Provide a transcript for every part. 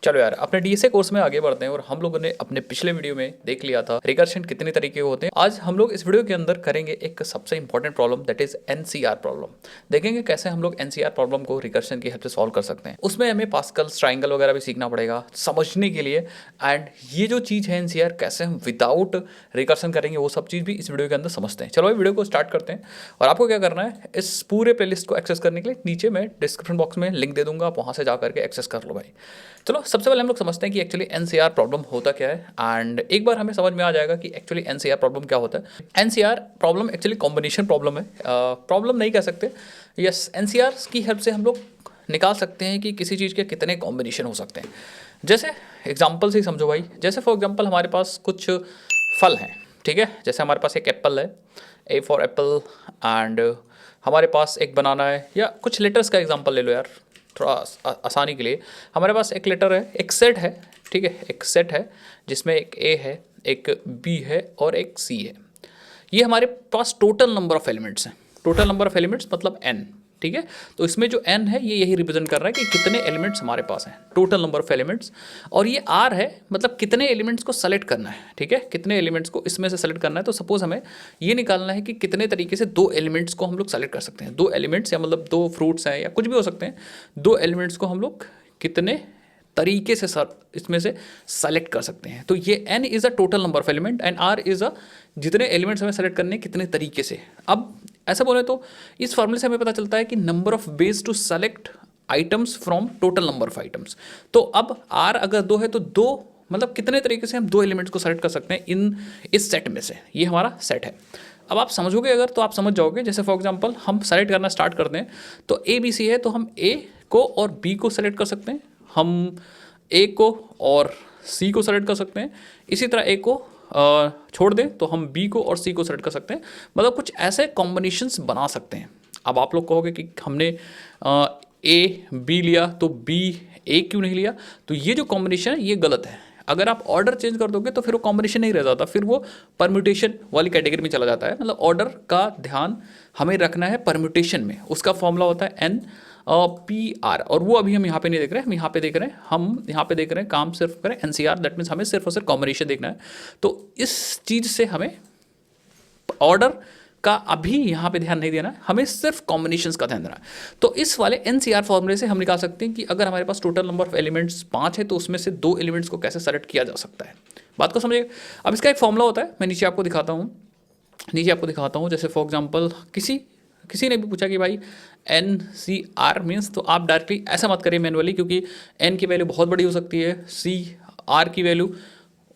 चलो यार, अपने डीएसए कोर्स में आगे बढ़ते हैं और हम लोगों ने अपने पिछले वीडियो में देख लिया था रिकर्शन कितने तरीके के होते हैं। आज हम लोग इस वीडियो के अंदर करेंगे एक सबसे important problem, that is NCR problem. देखेंगे कैसे हम लोग एनसीआर प्रॉब्लम को रिकर्शन की हेल्प से सॉल्व कर सकते हैं। उसमें हमें पास्कल्स, ट्राइंगल वगैरह भी सीखना पड़ेगा समझने के लिए। एंड ये जो चीज़ है एनसीआर, कैसे हम विदाउट रिकर्शन करेंगे वो सब चीज़ भी इस वीडियो के अंदर समझते हैं। चलो वीडियो को स्टार्ट करते हैं। और आपको क्या करना है, इस पूरे प्लेलिस्ट को एक्सेस करने के लिए नीचे मैं डिस्क्रिप्शन बॉक्स में लिंक दे दूंगा, आप वहाँ से जा करके एक्सेस कर लो भाई। चलो सबसे पहले हम लोग समझते हैं कि एक्चुअली एनसीआर प्रॉब्लम होता क्या है। एंड एक बार हमें समझ में आ जाएगा कि एक्चुअली एनसीआर प्रॉब्लम क्या होता है। NCR problem actually combination problem है, प्रॉब्लम नहीं कह सकते। यस, एनसीआर की हेल्प से हम लोग निकाल सकते हैं कि किसी चीज़ के कितने कॉम्बिनेशन हो सकते हैं। जैसे एग्जाम्पल से ही समझो भाई, जैसे फॉर एग्जाम्पल हमारे पास कुछ फल हैं, ठीक है। जैसे हमारे पास एक एप्पल है, ए फॉर एप्पल, एंड हमारे पास एक बनाना है, या कुछ लेटर्स का एग्जाम्पल ले लो यार थोड़ा आसानी के लिए। हमारे पास एक लेटर है, एक सेट है, ठीक है, एक सेट है जिसमें एक ए है, एक बी है और एक सी है। ये हमारे पास टोटल नंबर ऑफ एलिमेंट्स हैं। टोटल नंबर ऑफ एलिमेंट्स मतलब एन, ठीक है। तो इसमें जो एन है ये यही रिप्रेजेंट कर रहा है कि कितने एलिमेंट्स हमारे पास हैं, टोटल नंबर ऑफ एलिमेंट्स। और ये आर है, मतलब कितने एलिमेंट्स को सेलेक्ट करना है, ठीक है, कितने एलिमेंट्स को इसमें से सेलेक्ट करना है। तो सपोज हमें ये निकालना है कि कितने तरीके से दो एलिमेंट्स को हम लोग सेलेक्ट कर सकते हैं। दो एलिमेंट्स या मतलब दो फ्रूट्स हैं या कुछ भी हो सकते हैं, दो एलिमेंट्स को हम लोग कितने तरीके से सर इसमें से सेलेक्ट कर सकते हैं। तो ये n is a total number of element and r is a जितने एलिमेंट्स हमें सेलेक्ट करने कितने तरीके से। अब ऐसा बोले तो इस फॉर्मूले से हमें पता चलता है कि number of ways to select items from total number of items. तो अब r अगर दो है तो दो मतलब कितने तरीके से हम दो एलिमेंट्स को सेलेक्ट कर सकते हैं इन इस सेट में से। ये हमारा सेट है। अब आप समझोगे अगर तो आप समझ जाओगे। जैसे फॉर एग्जांपल हम सेलेक्ट करना स्टार्ट करते हैं तो ए बी सी है, तो हम ए को और बी को सेलेक्ट कर सकते हैं, हम ए को और सी को सेलेक्ट कर सकते हैं। इसी तरह ए को छोड़ दें तो हम बी को और सी को सेलेक्ट कर सकते हैं। मतलब कुछ ऐसे कॉम्बिनेशंस बना सकते हैं। अब आप लोग कहोगे कि हमने ए बी लिया तो बी ए क्यों नहीं लिया। तो ये जो कॉम्बिनेशन है ये गलत है। अगर आप ऑर्डर चेंज कर दोगे तो फिर वो कॉम्बिनेशन नहीं रह जाता, फिर वो परम्यूटेशन वाली कैटेगरी में चला जाता है। मतलब ऑर्डर का ध्यान हमें रखना है परम्यूटेशन में। उसका फॉर्मूला होता है एन पी आर, और वो अभी हम यहाँ पे नहीं देख रहे हैं, हम यहाँ पे देख रहे हैं, हम यहाँ पे देख रहे हैं काम सिर्फ करें एनसीआर। दैट मीन्स हमें सिर्फ और सिर्फ कॉम्बिनेशन देखना है। तो इस चीज़ से हमें ऑर्डर का अभी यहाँ पे ध्यान नहीं देना है, हमें सिर्फ कॉम्बिनेशंस का ध्यान देना है। तो इस वाले एनसीआर फॉर्मूले से हम निकाल सकते हैं कि अगर हमारे पास टोटल नंबर ऑफ एलिमेंट्स 5 है तो उसमें से दो एलिमेंट्स को कैसे सेलेक्ट किया जा सकता है। बात को समझिए। अब इसका एक फॉर्मूला होता है, मैं नीचे आपको दिखाता हूँ। जैसे फॉर एग्जाम्पल किसी ने भी पूछा कि भाई एन सी आर मीन्स, तो आप डायरेक्टली ऐसा मत करिए मैनुअली, क्योंकि एन की वैल्यू बहुत बड़ी हो सकती है, सी आर की वैल्यू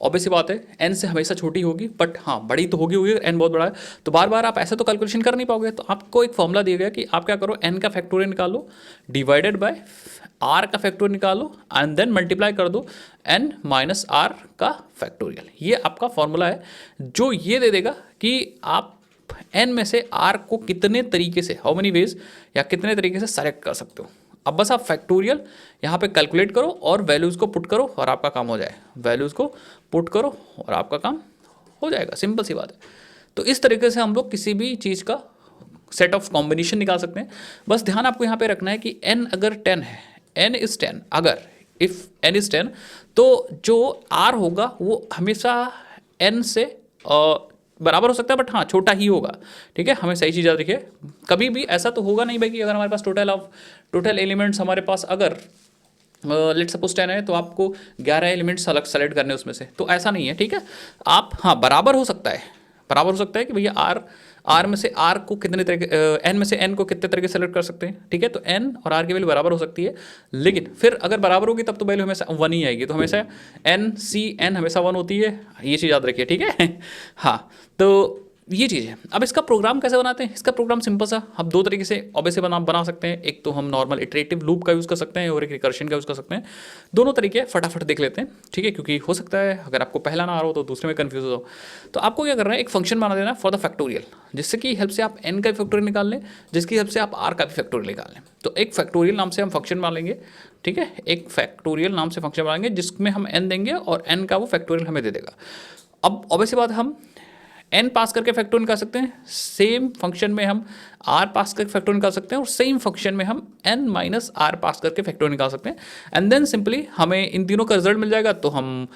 ऑब्वियस सी बात है एन से हमेशा छोटी होगी, बट हाँ बड़ी तो होगी एन बहुत बड़ा है। तो बार बार आप ऐसे तो कैलकुलेशन कर नहीं पाओगे। तो आपको एक फॉर्मूला दिया गया कि आप क्या करो, एन का फैक्टोरियल निकालो डिवाइडेड बाय आर का फैक्टोरियल निकालो एंड देन मल्टीप्लाई कर दो एन माइनस आर का फैक्टोरियल। ये आपका फॉर्मूला है जो ये दे देगा कि आप एन में से आर को कितने तरीके से, हाउ मेनी वेज, या कितने तरीके से सेलेक्ट कर सकते हो। अब बस आप फैक्टोरियल यहाँ पे कैलकुलेट करो और वैल्यूज़ को पुट करो और आपका काम हो जाए। वैल्यूज़ को पुट करो और आपका काम हो जाएगा, सिंपल सी बात है। तो इस तरीके से हम लोग किसी भी चीज़ का सेट ऑफ कॉम्बिनेशन निकाल सकते हैं। बस ध्यान आपको यहाँ पे रखना है कि n अगर 10 है, n इज़ 10, अगर इफ़ n इज़ 10 तो जो r होगा वो हमेशा n से बराबर हो सकता है, बट हाँ छोटा ही होगा, ठीक है। हमें सही चीज़ याद रखिए। कभी भी ऐसा तो होगा नहीं भाई कि अगर हमारे पास टोटल एलिमेंट्स हमारे पास अगर लेट सपोज 10 है तो आपको 11 एलिमेंट्स अलग सेलेक्ट करने उसमें से, तो ऐसा नहीं है, ठीक है। आप हाँ बराबर हो सकता है कि भैया आर में से आर को कितने तरह एन में से एन को कितने तरह के सेलेक्ट कर सकते हैं, ठीक है। तो एन और आर की वैल्यू बराबर हो सकती है, लेकिन फिर अगर बराबर होगी तब तो वैल्यू हमेशा 1 ही आएगी। तो हमेशा एन सी एन हमेशा 1 होती है, ये चीज़ याद रखिए, ठीक है। हाँ, तो ये चीज़ है। अब इसका प्रोग्राम कैसे बनाते हैं। इसका प्रोग्राम सिंपल सा हम दो तरीके से ऑब्वियसली बना सकते हैं। एक तो हम नॉर्मल इटरेटिव लूप का यूज़ कर सकते हैं और एक रिकर्शन का यूज़ कर सकते हैं। दोनों तरीके फटाफट देख लेते हैं, ठीक है, क्योंकि हो सकता है अगर आपको पहला ना आ रहा हो तो दूसरे में कन्फ्यूज हो। तो आपको क्या करना है, एक फंक्शन बना देना फॉर द फैक्टोरियल, जिससे हेल्प से आप एन का भी फैक्टोरियल निकाल लें, जिसकी हेल्प से आप आर का भी फैक्टोरियल निकाल लें। तो एक फैक्टोरियल नाम से हम फंक्शन बना लेंगे, ठीक है। एक फैक्टोरियल नाम से फंक्शन बनाएंगे जिसमें हम एन देंगे और एन का वो फैक्टोरियल हमें दे देगा। अब ऑब्वियसली बात, हम एन पास करके फैक्टोरियल निकाल सकते हैं, सेम फंक्शन में हम आर पास करके फैक्टोरियल निकाल सकते हैं, और सेम फंक्शन में हम एन माइनस आर पास करके फैक्टोरियल निकाल सकते हैं। एंड देन सिंपली हमें इन तीनों का रिजल्ट मिल जाएगा, तो हम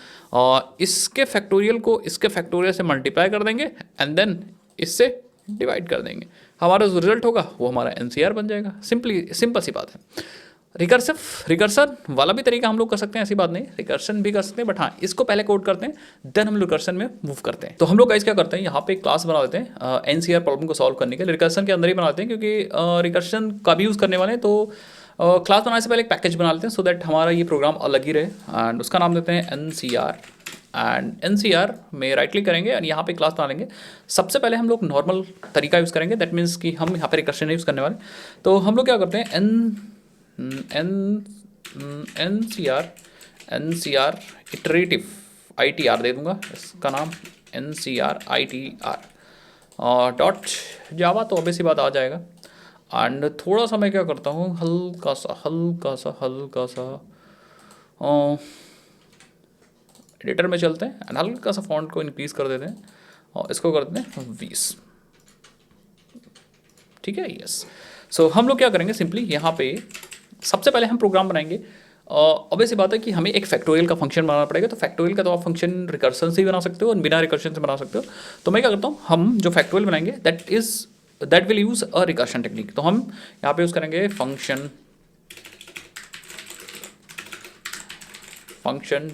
इसके फैक्टोरियल को इसके फैक्टोरियल से मल्टीप्लाई कर देंगे एंड देन इससे डिवाइड कर देंगे। हमारा जो रिजल्ट होगा वो हमारा एनसीआर बन जाएगा। सिंपल सी बात है। रिकर्सन वाला भी तरीका हम लोग कर सकते हैं, ऐसी बात नहीं, रिकर्सन भी कर सकते हैं, बट हाँ इसको पहले कोड करते हैं देन हम रिकर्सन में मूव करते हैं। तो हम लोग गाइस क्या करते हैं, यहाँ पे एक क्लास बना देते हैं एनसीआर प्रॉब्लम को सॉल्व करने के लिए, रिकर्सन के अंदर ही बनाते हैं, क्योंकि रिकर्सन का भी यूज़ करने वाले हैं। तो क्लास बनाने से पहले एक पैकेज बना लेते हैं, सो दैट हमारा ये प्रोग्राम अलग ही रहे, एंड उसका नाम देते हैं एनसीआर। एंड एनसीआर में राइट क्लिक करेंगे और यहाँ पे क्लास बना लेंगे। सबसे पहले हम लोग नॉर्मल तरीका यूज़ करेंगे, दैट मीन्स कि हम यहाँ पे रिकर्सन यूज़ करने वाले। तो हम लोग क्या करते हैं, एनसीआर इटरेटिव ITR दे दूंगा, इसका नाम एनसीआर ITR डॉट जावा, तो ऑब्वियस ही बात आ जाएगा। एंड थोड़ा सा मैं क्या करता हूँ, हल्का सा एडिटर में चलते हैं एंड हल्का सा फॉन्ट को इंक्रीज कर देते हैं और इसको कर देते हैं 20, ठीक है, यस। सो हम लोग क्या करेंगे, सिंपली यहाँ पे सबसे पहले हम प्रोग्राम बनाएंगे। ऑब्वियस सी बात है कि हमें एक फैक्टोरियल का फंक्शन बनाना पड़ेगा। तो फैक्टोरियल का तो आप फंक्शन रिकर्सन से ही बना सकते हो और बिना रिकर्सन से बना सकते हो। तो मैं क्या करता हूँ, हम जो फैक्टोरियल बनाएंगे that will use a recursion technique. तो हम यहाँ पे यूज़ करेंगे फंक्शन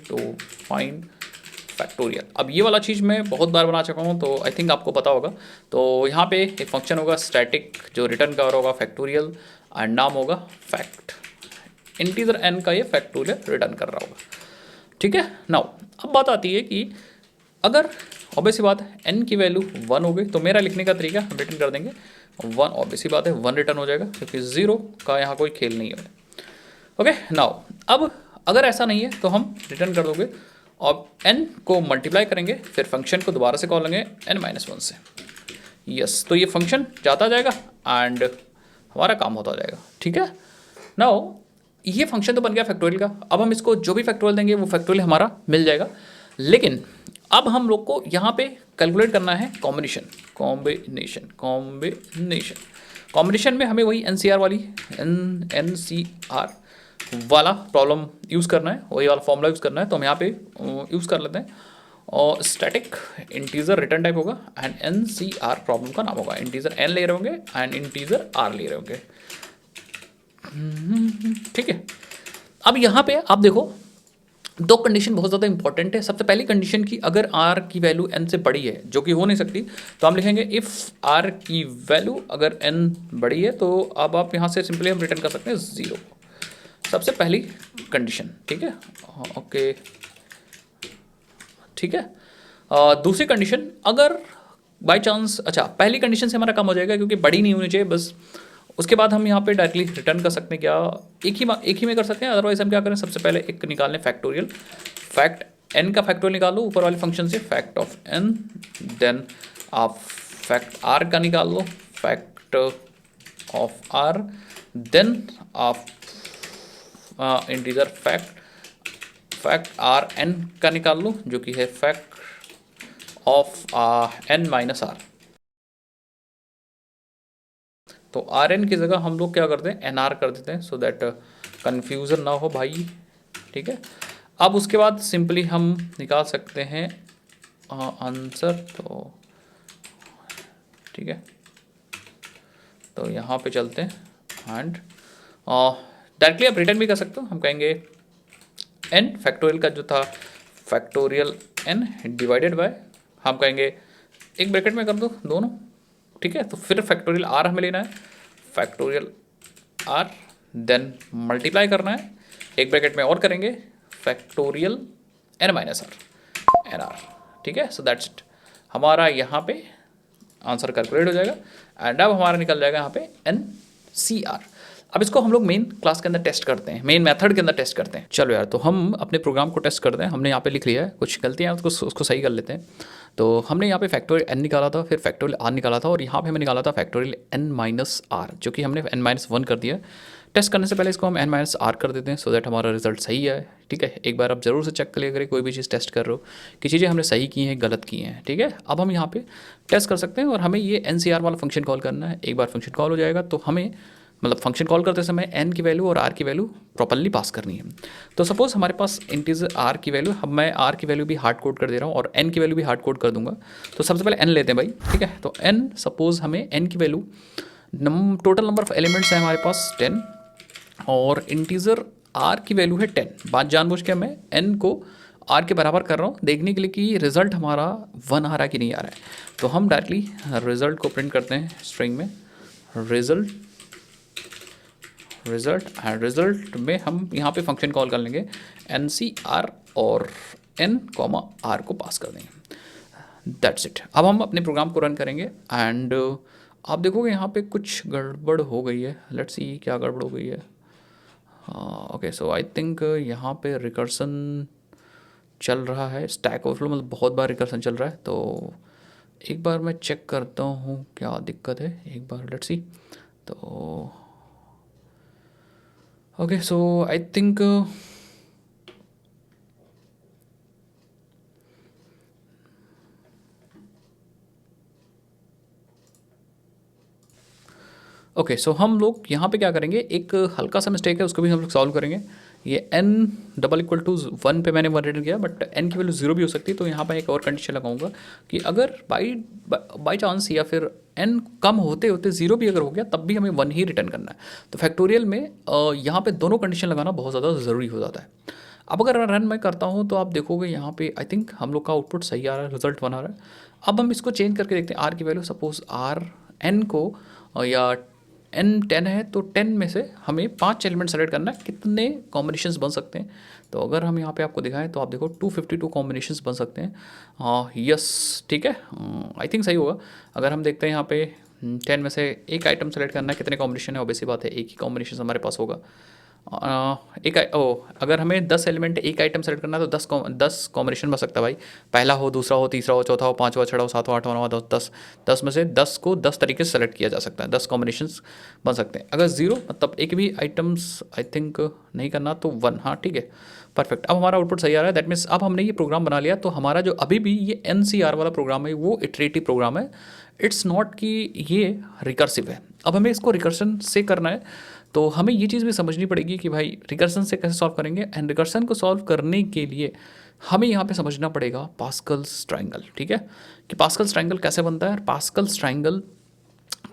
टू फाइंड फैक्टोरियल। अब ये वाला चीज़ मैं बहुत बार बना चुका हूँ, तो आई थिंक आपको पता होगा। तो यहाँ पे एक फंक्शन होगा स्टैटिक जो रिटर्न कर रहा होगा फैक्टोरियल, एंड नाम होगा फैक्ट। इंटीजर एन का ये फैक्टोरियल रिटर्न कर रहा होगा, ठीक है। नाउ अब बात आती है कि अगर ऑब्वियस सी बात है एन की वैल्यू 1 हो गई, तो मेरा लिखने का तरीका हम रिटर्न कर देंगे 1। ऑब्वियस सी बात है 1 रिटर्न हो जाएगा, क्योंकि 0 का यहाँ कोई खेल नहीं है। ओके, नाउ अब अगर ऐसा नहीं है तो हम रिटर्न कर दोगे और n को मल्टीप्लाई करेंगे, फिर फंक्शन को दोबारा से कॉल लेंगे n-1 से, यस। तो ये फंक्शन जाता जाएगा एंड हमारा काम होता जाएगा, ठीक है। नाउ ये फंक्शन तो बन गया फैक्टोरियल का। अब हम इसको जो भी फैक्टोरियल देंगे वो फैक्टोरियल हमारा मिल जाएगा। लेकिन अब हम लोग को यहाँ पे कैलकुलेट करना है कॉम्बिनेशन में हमें वही एनसीआर वाला प्रॉब्लम यूज़ करना है, वही वाला फॉर्मूला यूज़ करना है। तो हम यहाँ पे यूज़ कर लेते हैं और स्टैटिक इंटीजर रिटर्न टाइप होगा एंड एनसीआर प्रॉब्लम का नाम होगा। इंटीजर एन ले रहे होंगे एंड इंटीजर आर ले रहे होंगे, ठीक है। अब यहाँ पे आप देखो दो कंडीशन बहुत ज़्यादा इंपॉर्टेंट है। सबसे पहली कंडीशन की अगर आर की वैल्यू एन से बड़ी है, जो कि हो नहीं सकती, तो हम लिखेंगे इफ़ आर की वैल्यू अगर एन बड़ी है, तो अब आप यहाँ से सिंपली हम रिटर्न कर सकते हैं 0। सबसे पहली कंडीशन, ठीक है, ओके, ठीक है। दूसरी कंडीशन अगर बाय चांस, अच्छा पहली कंडीशन से हमारा काम हो जाएगा क्योंकि बड़ी नहीं होनी चाहिए बस। उसके बाद हम यहाँ पे डायरेक्टली रिटर्न कर सकते हैं, क्या एक ही में कर सकते हैं। अदरवाइज हम क्या करें, सबसे पहले एक निकाल लें फैक्टोरियल, फैक्ट एन का फैक्टोरियल निकाल लो ऊपर वाले फंक्शन से, फैक्ट ऑफ एन, देन आप फैक्ट आर का निकाल लो, फैक्ट ऑफ आर, देन आप इंटीजर फैक्ट आर एन का निकाल लो, जो कि है फैक्ट ऑफ n-r। तो आर एन की जगह हम लोग क्या करते हैं, NR कर देते हैं, सो दैट कन्फ्यूज़न ना हो भाई, ठीक है। अब उसके बाद सिंपली हम निकाल सकते हैं आंसर, तो ठीक है। तो यहाँ पे चलते हैं एंड डायरेक्टली आप रिटर्न भी कर सकते हो। हम कहेंगे n फैक्टोरियल का जो था फैक्टोरियल n डिवाइडेड बाय, हम कहेंगे एक ब्रैकेट में कर दो दोनों, ठीक है। तो फिर फैक्टोरियल r हमें लेना है, फैक्टोरियल r, देन मल्टीप्लाई करना है, एक ब्रैकेट में और करेंगे फैक्टोरियल n-r, ठीक है। सो दैट्स इट, हमारा यहाँ पे आंसर कैलकुलेट हो जाएगा एंड अब हमारा निकल जाएगा यहाँ पे NCR। अब इसको हम लोग मेन क्लास के अंदर टेस्ट करते हैं, मेन मेथड के अंदर टेस्ट करते हैं। चलो यार, तो हम अपने प्रोग्राम को टेस्ट करते हैं। हमने यहाँ पे लिख लिया है, कुछ गलतियाँ हैं उसको सही कर लेते हैं। तो हमने यहाँ पे फैक्टोरियल n निकाला था, फिर फैक्टोरियल r निकाला था, और यहाँ पे हमें निकाला था फैक्टोरियल n-r, जो कि हमने n-1 कर दिया, टेस्ट करने से पहले इसको हम n माइनस आर कर देते हैं सो दैट हमारा रिजल्ट सही है। ठीक है, एक बार आप जरूर से चेक कर लिया करें कोई भी चीज़ टेस्ट कर रहे हो कि चीज़ें हमने सही की हैं गलत की हैं। ठीक है, अब हम यहाँ पे टेस्ट कर सकते हैं और हमें ये NCR वाला फंक्शन कॉल करना है। एक बार फंक्शन कॉल हो जाएगा तो हमें मतलब फंक्शन कॉल करते समय n की वैल्यू और r की वैल्यू प्रॉपर्ली पास करनी है। तो सपोज हमारे पास इंटीजर r की वैल्यू, अब मैं r की वैल्यू भी हार्ड कोड कर दे रहा हूँ और n की वैल्यू भी हार्ड कोड कर दूंगा। तो सबसे पहले n लेते हैं भाई। ठीक है, तो n सपोज हमें n की value total number of elements है हमारे पास 10 और इंटीजर r की वैल्यू है 10। बात जानबूझ के मैं n को r के बराबर कर रहा हूँ देखने के लिए कि रिजल्ट हमारा 1 आ रहा है कि नहीं आ रहा है। तो हम डायरेक्टली रिजल्ट को प्रिंट करते हैं स्ट्रिंग में रिजल्ट में हम यहाँ पे फंक्शन कॉल कर लेंगे NCR और n r को पास कर देंगे। That's it. अब हम अपने प्रोग्राम को रन करेंगे एंड आप देखोगे यहाँ पे कुछ गड़बड़ हो गई है। लेट्स सी क्या गड़बड़ हो गई है। ओके, सो आई थिंक यहाँ पे रिकर्सन चल रहा है, स्टैक ओवरफ्लो मतलब बहुत बार रिकर्सन चल रहा है। तो एक बार मैं चेक करता हूँ क्या दिक्कत है, एक बार लेट्स सी। तो okay, so I think okay, so हम लोग यहाँ पे क्या करेंगे, एक हल्का सा मिस्टेक है उसको भी हम लोग सॉल्व करेंगे। ये n डबल इक्वल टू 1 पे मैंने 1 रिटर्न किया बट n की वैल्यू 0 भी हो सकती है। तो यहाँ पे एक और कंडीशन लगाऊंगा कि अगर बाई चांस या फिर n कम होते होते 0 भी अगर हो गया तब भी हमें 1 ही रिटर्न करना है। तो फैक्टोरियल में यहाँ पे दोनों कंडीशन लगाना बहुत ज़्यादा ज़रूरी हो जाता है। अब अगर रन मैं करता हूँ तो आप देखोगे यहाँ पे आई थिंक हम लोग का आउटपुट सही आ रहा है, रिजल्ट 1 आ रहा है। अब हम इसको चेंज करके देखते हैं r की वैल्यू। सपोज r n को या n 10 है तो 10 में से हमें 5 एलिमेंट सेलेक्ट करना है, कितने कॉम्बिनेशंस बन सकते हैं। तो अगर हम यहाँ पे आपको दिखाएं तो आप देखो 252 कॉम्बिनेशंस बन सकते हैं। यस, ठीक है, आई थिंक सही होगा। अगर हम देखते हैं यहाँ पे 10 में से एक आइटम सेलेक्ट करना है, कितने कॉम्बिनेशन है, ऑब्वियस सी बात है एक ही कॉम्बिनेशन हमारे पास होगा। अगर हमें 10 एलिमेंट एक आइटम सेलेक्ट करना है तो 10 कॉम्बिनेशन बन सकता है भाई। पहला हो, दूसरा हो, तीसरा हो, चौथा हो, पाँचवा, छठा हो, सातवां, आठवां, नौवां, 10 में से 10 को 10 तरीके से सेलेक्ट किया जा सकता है, 10 कॉम्बिनेशंस बन सकते हैं। अगर 0 मतलब एक भी आइटम्स आई थिंक नहीं करना तो 1। हाँ ठीक है, परफेक्ट। अब हमारा आउटपुट सही आ रहा है। दैट मीन्स अब हमने ये प्रोग्राम बना लिया। तो हमारा जो अभी भी ये NCR वाला प्रोग्राम है वो इटरेटिव प्रोग्राम है, इट्स नॉट कि ये रिकर्सिव है। अब हमें इसको रिकर्सन से करना है तो हमें ये चीज़ भी समझनी पड़ेगी कि भाई रिकर्सन से कैसे सॉल्व करेंगे। एंड रिकर्सन को सॉल्व करने के लिए हमें यहाँ पे समझना पड़ेगा पास्कल्स ट्रायंगल। ठीक है, कि पास्कल्स ट्रायंगल कैसे बनता है, पास्कल्स ट्रायंगल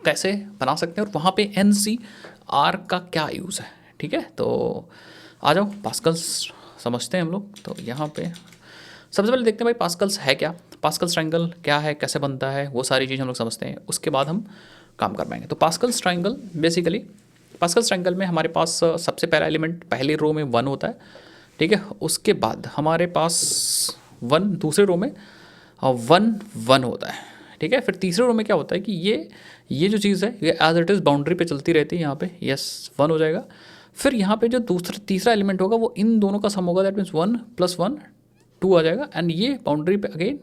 कैसे बना सकते हैं और वहाँ पे NCR का क्या यूज़ है। ठीक है, तो आ जाओ पास्कल्स समझते हैं हम लोग। तो यहाँ पे सबसे पहले देखते हैं भाई पास्कल्स है क्या, पास्कल्स ट्रायंगल क्या है, कैसे बनता है, वो सारी चीज़ हम लोग समझते हैं, उसके बाद हम काम कर पाएंगे। तो Pascal's triangle basically, Pascal's triangle में हमारे पास सबसे पहला एलिमेंट पहले रो में 1 होता है। ठीक है, उसके बाद हमारे पास 1 दूसरे रो में 1 होता है। ठीक है, फिर तीसरे रो में क्या होता है कि ये जो चीज़ है ये एज इट इज़ बाउंड्री पे चलती रहती है। यहाँ पे यस 1 हो जाएगा। फिर यहाँ पे जो तीसरा एलिमेंट होगा वो इन दोनों का सम होगा, दैट मीन्स 1 + 1 2 आ जाएगा। एंड ये बाउंड्री पे अगेन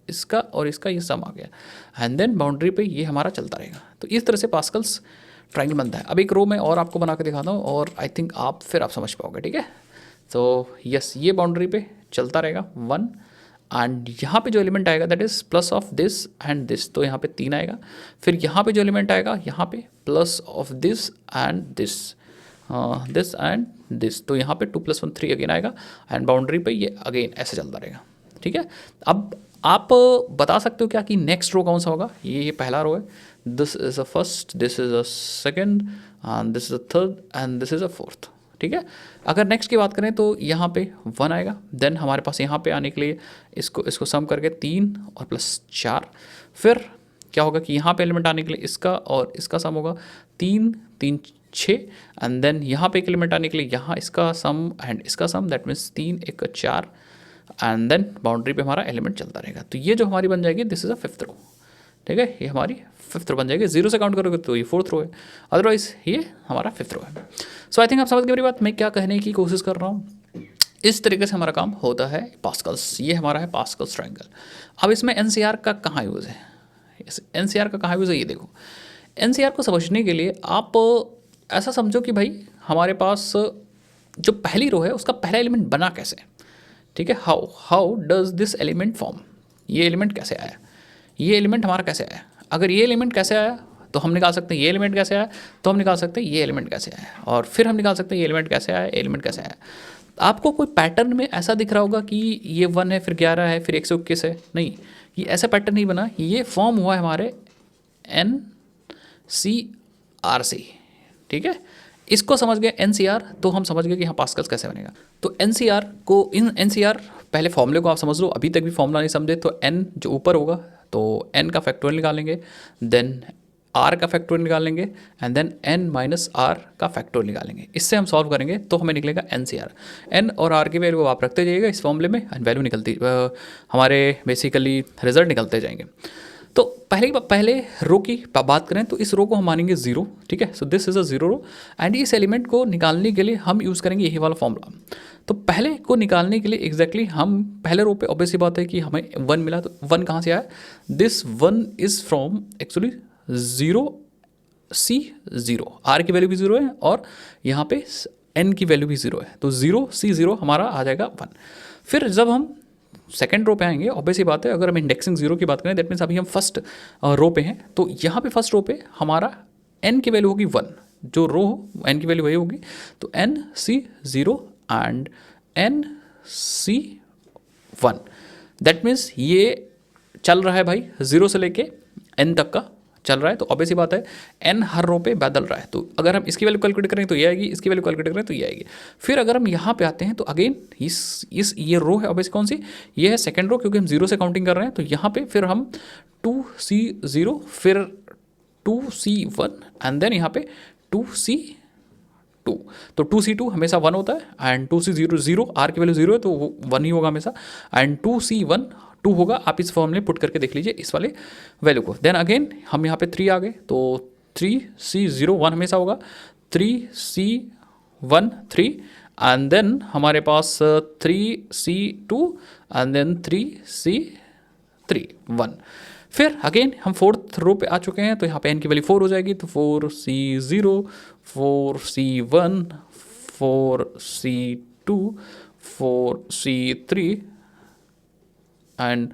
इसका और इसका ये सम आ गया एंड देन बाउंड्री पे ये हमारा चलता रहेगा। तो इस तरह से पास्कल्स ट्रायंगल बनता है। अब एक रो में और आपको बना के दिखाता हूँ और आई थिंक आप समझ पाओगे। ठीक है, तो यस ये बाउंड्री पे चलता रहेगा 1 एंड यहाँ पे जो एलिमेंट आएगा that is plus of this and this, तो यहाँ पे 3 आएगा। फिर यहाँ पे जो एलिमेंट आएगा यहाँ पे plus of this and this and this, तो यहाँ पे 2 + 1 3 अगेन आएगा एंड बाउंड्री पे ये अगेन ऐसे चलता रहेगा। ठीक है, अब आप बता सकते हो क्या कि नेक्स्ट रो कौन सा होगा। ये पहला रो है, this is a first, this is a second and this is a third and this is a fourth. ठीक है, अगर नेक्स्ट की बात करें तो यहाँ पे 1 आएगा। देन हमारे पास यहाँ पे आने के लिए इसको सम करके 3 और +4। फिर क्या होगा कि यहाँ पे एलिमेंट आने के लिए इसका और इसका सम होगा 3 3 6 एंड देन यहाँ पे एक एलिमेंट आने के लिए यहाँ इसका सम एंड इसका sum, that means 3 1 4 and then boundary पे हमारा एलिमेंट चलता रहेगा। तो ये जो हमारी बन जाएगी दिस इज़ अ 5th रो। ठीक है, ये हमारी 5th रो बन जाएगी। 0 से काउंट करोगे तो ये 4th रो है, अदरवाइज ये हमारा 5th रो है। सो आई थिंक आप समझ गए मेरी बात, मैं क्या कहने की कोशिश कर रहा हूँ। इस तरीके से हमारा काम होता है पास्कल्स। ये हमारा है पास्कल्स ट्रायंगल। अब इसमें NCR का कहाँ यूज़ है, NCR का कहाँ यूज़ है ये देखो। NCR को समझने के लिए आप ऐसा समझो कि भाई हमारे पास जो पहली रो है उसका पहला एलिमेंट बना कैसे, ठीक है, how how does this element form, ये एलिमेंट कैसे आया, ये एलिमेंट हमारा कैसे आया। अगर ये एलिमेंट कैसे आया तो हम निकाल सकते हैं ये एलिमेंट कैसे आया, तो हम निकाल सकते हैं ये एलिमेंट कैसे आया, और फिर हम निकाल सकते हैं ये एलिमेंट कैसे आया, एलिमेंट कैसे आया। आपको कोई पैटर्न में ऐसा दिख रहा होगा कि ये 1 है, फिर 11 है, फिर 121 है, नहीं, ये ऐसा पैटर्न नहीं बना, ये फॉर्म हुआ है हमारे NCR, ठीक है। इसको समझ गए NCR, तो हम समझ गए कि हाँ पास्कल्स कैसे बनेगा। तो NCR को, इन NCR पहले फॉर्मूले को आप समझ लो, अभी तक भी फॉर्मूला नहीं समझे तो n जो ऊपर होगा तो n का फैक्टोरियल निकालेंगे, देन r का फैक्टोरियल निकालेंगे, and then n minus r का फैक्टोरियल निकालेंगे। इससे हम सॉल्व करेंगे तो हमें निकलेगा NCR। n और r की वैल्यू आप रखते जाइएगा इस फॉर्मूले में, एंड वैल्यू निकलती हमारे बेसिकली रिजल्ट निकलते जाएंगे। तो पहले रो की बात करें तो इस रो को हम मानेंगे 0, ठीक है। So this is a 0 row, and इस एलिमेंट को निकालने के लिए हम यूज़ करेंगे यही वाला फॉर्मूला। तो पहले को निकालने के लिए एग्जैक्टली हम पहले रो पे ऑब्वियसली बात है कि हमें 1 मिला, तो 1 कहाँ से आया, this 1 is from actually 0C0, R की वैल्यू भी 0 है और यहाँ पे N की वैल्यू भी 0 है, तो 0C0 हमारा आ जाएगा 1। फिर जब हम सेकेंड रो पे आएंगे, ऑब्वियसली बात है अगर हम इंडेक्सिंग 0 की बात करें, दैट मीन्स अभी हम फर्स्ट रो पे हैं, तो यहाँ पे फर्स्ट रो पे हमारा n की वैल्यू होगी 1, जो रो हो n की वैल्यू वही होगी, तो NC0 and NC1, that means ये चल रहा है भाई 0 से लेके n तक का चल रहा है, तो ऑब्वियसली बात है n हर रो पे बदल रहा है, तो अगर हम इसकी वैल्यू कैलकुलेट करें तो ये आएगी, इसकी वैल्यू कैलकुलेट करें तो ये आएगी। फिर अगर हम यहाँ पे आते हैं तो अगेन इस ये रो है ऑब्वियसली कौन सी, ये है सेकंड रो, क्योंकि हम 0 से काउंटिंग कर रहे हैं, तो यहाँ पे फिर हम 2C0 फिर 2C1 एंड देन यहाँ पे 2C2, तो 2C2 हमेशा 1 होता है, एंड 2C0 0, R की वैल्यू 0 है तो वो 1 ही होगा हमेशा, एंड 2C1 2 होगा। आप इस फॉर्म में पुट करके देख लीजिए इस वाले वैल्यू को। देन अगेन हम यहाँ पे 3 आ गए, तो 3C0 1 हमेशा होगा, 3C1 3, एंड देन हमारे पास 3C2 एंड देन 3C3 1। फिर अगेन हम फोर्थ रो पे आ चुके हैं, तो यहाँ पे n की वैल्यू 4 हो जाएगी, तो 4C0 4C1 4C2 4C3 and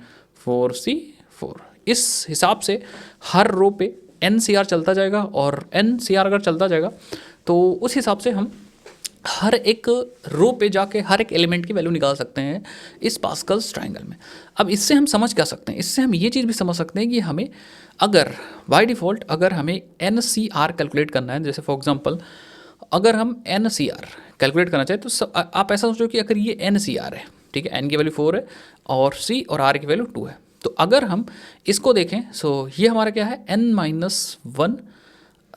4C4। इस हिसाब से हर रो पे NCR चलता जाएगा, और NCR अगर चलता जाएगा तो उस हिसाब से हम हर एक रो पे जाके हर एक एलिमेंट की वैल्यू निकाल सकते हैं इस पास्कल्स ट्रायंगल में। अब इससे हम समझ क्या सकते हैं, इससे हम ये चीज़ भी समझ सकते हैं कि हमें अगर बाय डिफ़ॉल्ट अगर हमें NCR कैलकुलेट करना है, जैसे फॉर एग्जांपल अगर हम NCR कैलकुलेट करना चाहें तो आप ऐसा सोचो कि अगर ये NCR है, ठीक है, n की वैल्यू 4 है और c और r की वैल्यू 2 है, तो अगर हम इसको देखें सो ये हमारा क्या है n-1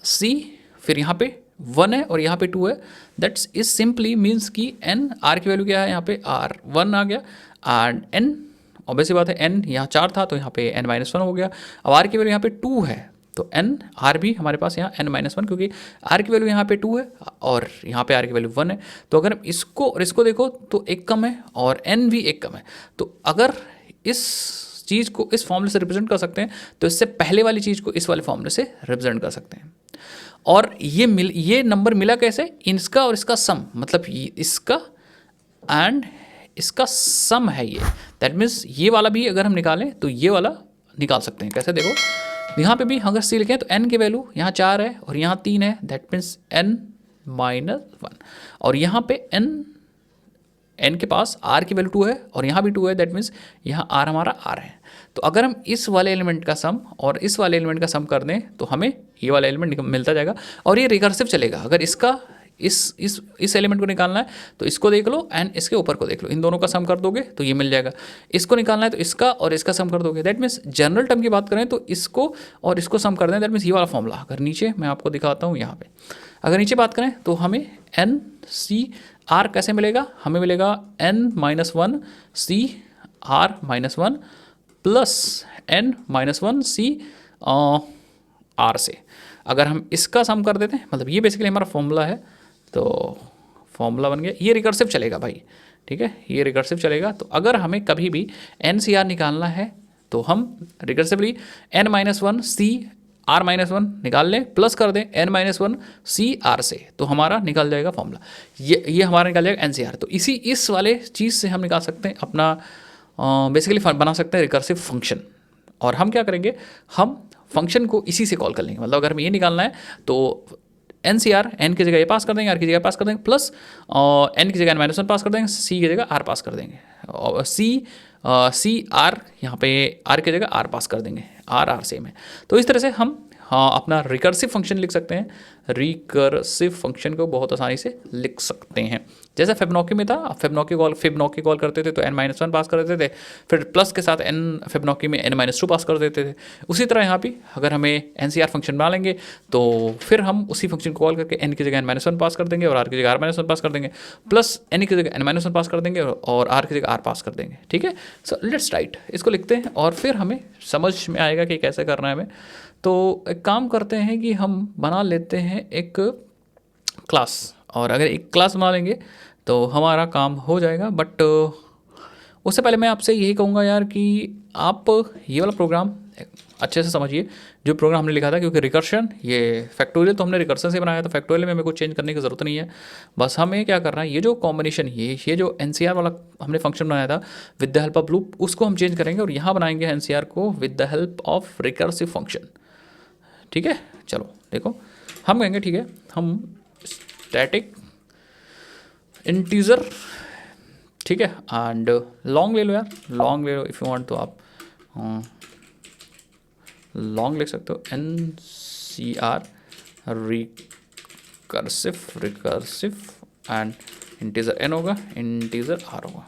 c, फिर यहाँ पे 1 है और यहाँ पे 2 है, दैट्स इज सिंपली मीन्स कि n, r की वैल्यू क्या है यहाँ पे r1 आ गया, एंड n ऑब्वियसली बात है n यहाँ 4 था तो यहाँ पे n-1 हो गया, अब r की वैल्यू यहाँ पे 2 है तो n r भी हमारे पास यहाँ n-1, क्योंकि r की वैल्यू यहाँ पे 2 है और यहाँ पे r की वैल्यू 1 है, तो अगर हम इसको और इसको देखो तो एक कम है और n भी एक कम है, तो अगर इस चीज़ को इस फॉर्मूले से रिप्रेजेंट कर सकते हैं तो इससे पहले वाली चीज़ को इस वाले फॉर्मूले से रिप्रेजेंट कर सकते हैं। और ये नंबर मिला कैसे, इसका और इसका सम, मतलब इसका एंड इसका सम है ये, दैट मीन्स ये वाला भी अगर हम निकालें तो ये वाला निकाल सकते हैं। कैसे देखो, यहाँ पे भी अगर सी लिखें तो n की वैल्यू यहाँ 4 है और यहाँ 3 है, दैट मीन्स n-1, और यहाँ पे n के पास r की वैल्यू 2 है और यहाँ भी 2 है, दैट मीन्स यहाँ r हमारा r है। तो अगर हम इस वाले एलिमेंट का सम और इस वाले एलिमेंट का सम कर दें तो हमें ये वाला एलिमेंट मिलता जाएगा, और ये रिकर्सिव चलेगा। अगर इसका इस एलिमेंट को निकालना है तो इसको देख लो एंड इसके ऊपर को देख लो, इन दोनों का सम कर दोगे तो ये मिल जाएगा। इसको निकालना है तो इसका और इसका सम कर दोगे, दैट मीन्स जनरल टर्म की बात करें तो इसको और इसको सम कर दें, दैट मीन्स ये वाला फॉर्मूला। अगर नीचे मैं आपको दिखाता हूँ, यहाँ पे अगर नीचे बात करें तो हमें NCR कैसे मिलेगा, हमें मिलेगा n-1 CR-1 plus n-1 CR से। अगर हम इसका सम कर देते हैं, मतलब ये बेसिकली हमारा फॉर्मूला है, तो फॉर्मूला बन गया, ये रिकर्सिव चलेगा भाई, ठीक है, ये रिकर्सिव चलेगा। तो अगर हमें कभी भी NCR निकालना है तो हम रिकर्सिवली n-1 r-1 निकाल लें, प्लस कर दें n-1 CR से, तो हमारा निकल जाएगा फॉर्मूला। ये हमारा निकल जाएगा NCR। तो इस वाले चीज़ से हम निकाल सकते हैं अपना बेसिकली बना सकते हैं रिकर्सिव फंक्शन। और हम क्या करेंगे, हम फंक्शन को इसी से कॉल कर लेंगे। मतलब अगर हमें ये निकालना है तो NCR, n की जगह ये पास कर देंगे, r की जगह पास कर देंगे, प्लस n की जगह n-1 पास कर देंगे, c की जगह r पास कर देंगे, और CR यहाँ पे r की जगह r पास कर देंगे, r सेम है। तो इस तरह से हम अपना रिकर्सिव फंक्शन लिख सकते हैं। रिकर्सिव फंक्शन को बहुत आसानी से लिख सकते हैं। जैसे फिबोनाची में था, फिबोनाची कॉल करते थे तो n-1 पास कर देते थे, फिर प्लस के साथ फिबोनाची में n-2 पास कर देते थे। उसी तरह यहाँ भी अगर हमें NCR फंक्शन बना लेंगे तो फिर हम उसी फंक्शन को कॉल करके n की जगह n-1 पास कर देंगे और r की जगह r-1 पास कर देंगे, प्लस n की जगह n-1 पास कर देंगे और r की जगह r पास कर देंगे। ठीक है, सो लेट्स राइट, इसको लिखते हैं और फिर हमें समझ में आएगा कि कैसे करना है हमें। तो एक काम करते हैं कि हम बना लेते हैं एक क्लास, और अगर एक क्लास बना लेंगे तो हमारा काम हो जाएगा। बट उससे पहले मैं आपसे यही कहूँगा यार कि आप ये वाला प्रोग्राम अच्छे से समझिए जो प्रोग्राम हमने लिखा था, क्योंकि रिकर्शन, ये फैक्टोरियल तो हमने रिकर्शन से बनाया था, फैक्टोरियल में हमें कुछ चेंज करने की ज़रूरत नहीं है। बस हमें क्या करना है, ये जो कॉम्बिनेशन, ये जो NCR वाला हमने फंक्शन बनाया था with the help of loop, उसको हम चेंज करेंगे और यहाँ बनाएंगे NCR को with the help of recursive function. ठीक है, चलो देखो हम कहेंगे, ठीक है, हम स्टैटिक इंटीजर, ठीक है, एंड लॉन्ग ले लो यार, लॉन्ग ले लो इफ़ यू वांट, तो आप लॉन्ग लिख सकते हो, NCR recursive and integer n होगा, इंटीजर r होगा।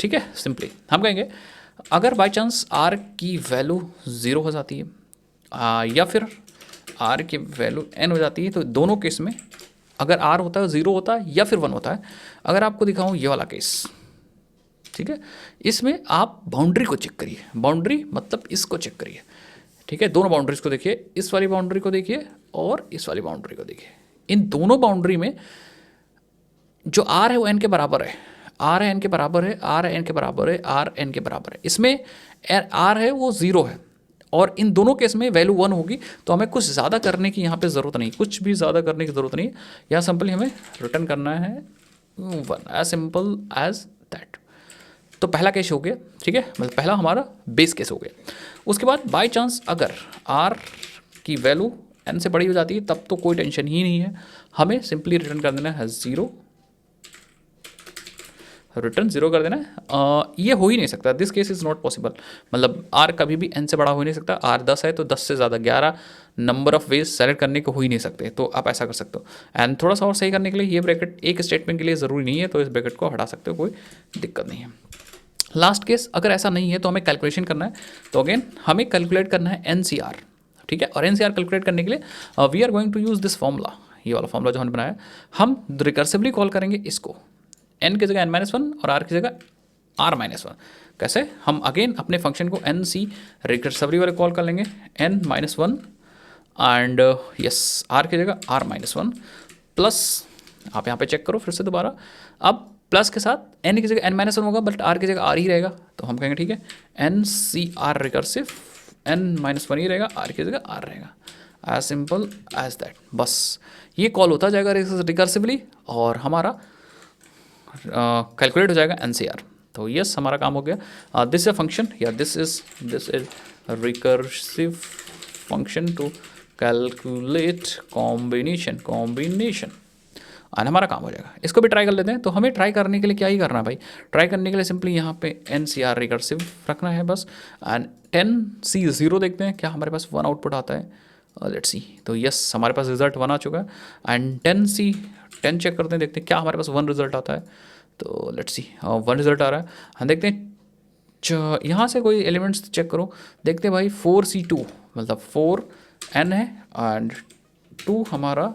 ठीक है, सिंपली हम कहेंगे अगर बाई चांस r की वैल्यू 0 हो जाती है या फिर r की वैल्यू n हो जाती है, तो दोनों केस में अगर r होता है 0 होता है या फिर 1 होता है। अगर आपको दिखाऊं ये वाला केस, ठीक है, इसमें आप बाउंड्री को चेक करिए, बाउंड्री मतलब इसको चेक करिए। ठीक है, दोनों बाउंड्रीज को देखिए, इस वाली बाउंड्री को देखिए और इस वाली बाउंड्री को देखिए। इन दोनों बाउंड्री में जो r है वो n के बराबर है, r है n के बराबर है, r है n के बराबर है, r n के बराबर है। इसमें r है वो 0 है और इन दोनों केस में वैल्यू 1 होगी, तो हमें कुछ ज़्यादा करने की यहाँ पे ज़रूरत नहीं, कुछ भी ज़्यादा करने की ज़रूरत नहीं। यहाँ सिंपली हमें रिटर्न करना है 1, एज सिंपल एज दैट। तो पहला केस हो गया, ठीक है, मतलब पहला हमारा बेस केस हो गया। उसके बाद बाय चांस अगर r की वैल्यू n से बड़ी हो जाती है तब तो कोई टेंशन ही नहीं है, हमें सिंपली रिटर्न कर देना है 0, रिटर्न 0 कर देना है। ये हो ही नहीं सकता, this case is not possible, मतलब r कभी भी n से बड़ा हो ही नहीं सकता। r 10 है तो 10 से ज़्यादा 11 नंबर ऑफ वेज सेलेक्ट करने को हो ही नहीं सकते, तो आप ऐसा कर सकते हो। एंड थोड़ा सा और सही करने के लिए ये ब्रैकेट एक स्टेटमेंट के लिए ज़रूरी नहीं है, तो इस ब्रैकेट को हटा सकते हो, कोई दिक्कत नहीं है। लास्ट केस अगर ऐसा नहीं है तो हमें कैलकुलेशन करना है, तो अगेन हमें कैलकुलेट करना है NCR, ठीक है, और NCR कैलकुलेट करने के लिए we are going to use this formula, ये वाला फॉर्मूला जो हमने बनाया। हम रिकर्सिवली कॉल करेंगे इसको, n की जगह n-1 और r की जगह r-1। कैसे, हम अगेन अपने फंक्शन को NC रिकर्सिवली वाले कॉल कर लेंगे, n-1 एंड यस r की जगह r-1 प्लस, आप यहाँ पे चेक करो फिर से दोबारा, अब प्लस के साथ n की जगह n-1 होगा बट r की जगह r ही रहेगा, तो हम कहेंगे ठीक है NCR रिकर्सिव n-1 ही रहेगा, r की जगह r रहेगा, एज सिंपल एज दैट। बस ये कॉल होता जाएगा रिकर्सिवली और हमारा कैलकुलेट हो जाएगा NCR। तो यस हमारा काम हो गया। दिस इज अ फंक्शन या this is recursive function to calculate combination और हमारा काम हो जाएगा। इसको भी ट्राई कर लेते हैं। तो हमें ट्राई करने के लिए क्या ही करना है भाई, ट्राई करने के लिए सिंपली यहाँ पे NCR रिकर्सिव रखना है बस, एंड 10C 0 देखते हैं क्या हमारे पास 1 आउटपुट आता है, लेट्स सी। तो यस हमारे पास रिजल्ट 1 आ चुका है, एंड 10C 10 चेक करते हैं, देखते हैं क्या हमारे पास 1 रिजल्ट आता है, तो लेट्स सी 1 रिजल्ट आ रहा है। हम देखते हैं यहाँ से कोई एलिमेंट्स चेक करो, देखते हैं भाई 4C2 मतलब 4n है एंड 2 हमारा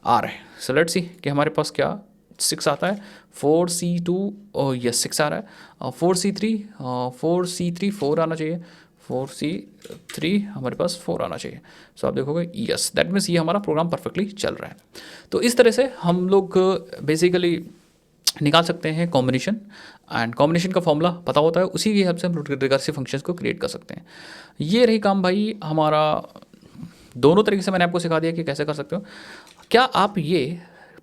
r है। सो लेट्स सी कि हमारे पास क्या 6 आता है, 4C2 यस 6 आ रहा है, 4C3 4 आना चाहिए, 4C3 हमारे पास 4 आना चाहिए। सो आप देखोगे यस दैट मीन्स ये हमारा प्रोग्राम परफेक्टली चल रहा है। तो इस तरह से हम लोग बेसिकली निकाल सकते हैं कॉम्बिनेशन, एंड कॉम्बिनेशन का फॉर्मूला पता होता है, उसी की हेल्प से हम रिकर्सिव फंक्शंस को क्रिएट कर सकते हैं। ये रही काम भाई हमारा, दोनों तरीके से मैंने आपको सिखा दिया कि कैसे कर सकते हो। क्या आप ये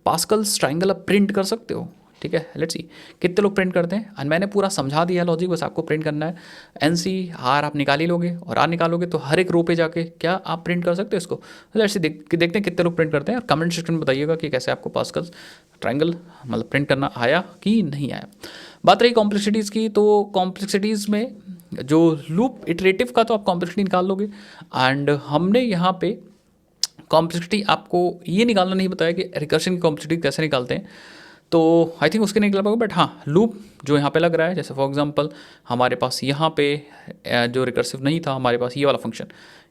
पास्कल्स ट्रायंगल अब प्रिंट कर सकते हो? ठीक है, लेट्स सी कितने लोग प्रिंट करते हैं। एंड मैंने पूरा समझा दिया लॉजिक, बस आपको प्रिंट करना है। एन सी आर आप निकाल ही लोगे, और आर निकालोगे तो हर एक रो पे जाके क्या आप प्रिंट कर सकते हो इसको? लेट्स सी देखते हैं कितने लोग प्रिंट करते हैं, और कमेंट सेक्शन में बताइएगा कि कैसे आपको पास्कल्स ट्रायंगल मतलब प्रिंट करना आया कि नहीं आया। बात रही कॉम्प्लेक्सिटीज़ की, तो कॉम्प्लेक्सिटीज़ में जो लूप इटरेटिव का तो आप कॉम्प्लेक्सिटी निकाल लोगे, एंड हमने यहाँ पे कॉम्प्लेक्सिटी आपको ये निकालना नहीं बताया कि रिकर्शन की कॉम्प्लेक्सिटी कैसे निकालते हैं, तो आई थिंक उसके नहीं निकल पाओगे। बट हाँ, लूप जो यहाँ पे लग रहा है, जैसे फॉर एग्जांपल हमारे पास यहाँ पे जो रिकर्सिव नहीं था, हमारे पास ये वाला फंक्शन,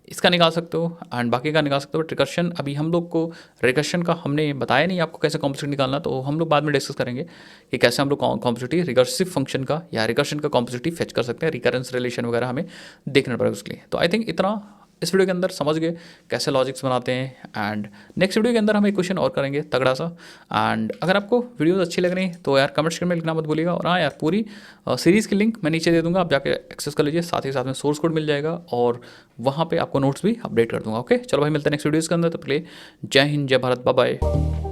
इसका निकाल सकते हो, एंड बाकी का निकाल सकते हो। बट रिकर्शन अभी हम लोग को, रिकर्शन का हमने बताया नहीं आपको कैसे कॉम्प्लेक्सिटी निकालना, तो हम लोग बाद में डिस्कस करेंगे कि कैसे हम लोग कॉम्प्लेक्सिटी रिकर्सिव फंक्शन का या रिकर्शन का कॉम्प्लेक्सिटी फेच कर सकते हैं। रिकरेंस रिलेशन वगैरह हमें देखना पड़ेगा उसके लिए। तो आई थिंक इतना इस वीडियो के अंदर समझ गए कैसे लॉजिक्स बनाते हैं, एंड नेक्स्ट वीडियो के अंदर हम एक क्वेश्चन और करेंगे तगड़ा सा। एंड अगर आपको वीडियोस अच्छी लग रही तो यार कमेंट सेक्शन में लिखना मत भूलिएगा। और हाँ यार, पूरी सीरीज़ की लिंक मैं नीचे दे दूंगा, आप जाके एक्सेस कर लीजिए, साथ ही साथ में सोर्स कोड मिल जाएगा, और वहाँ पे आपको नोट्स भी अपडेट कर दूंगा। ओके, चलो भाई, मिलते हैं नेक्स्ट वीडियोज़ के अंदर। तब तक के लिए जय हिंद, जय भारत, बाय बाय।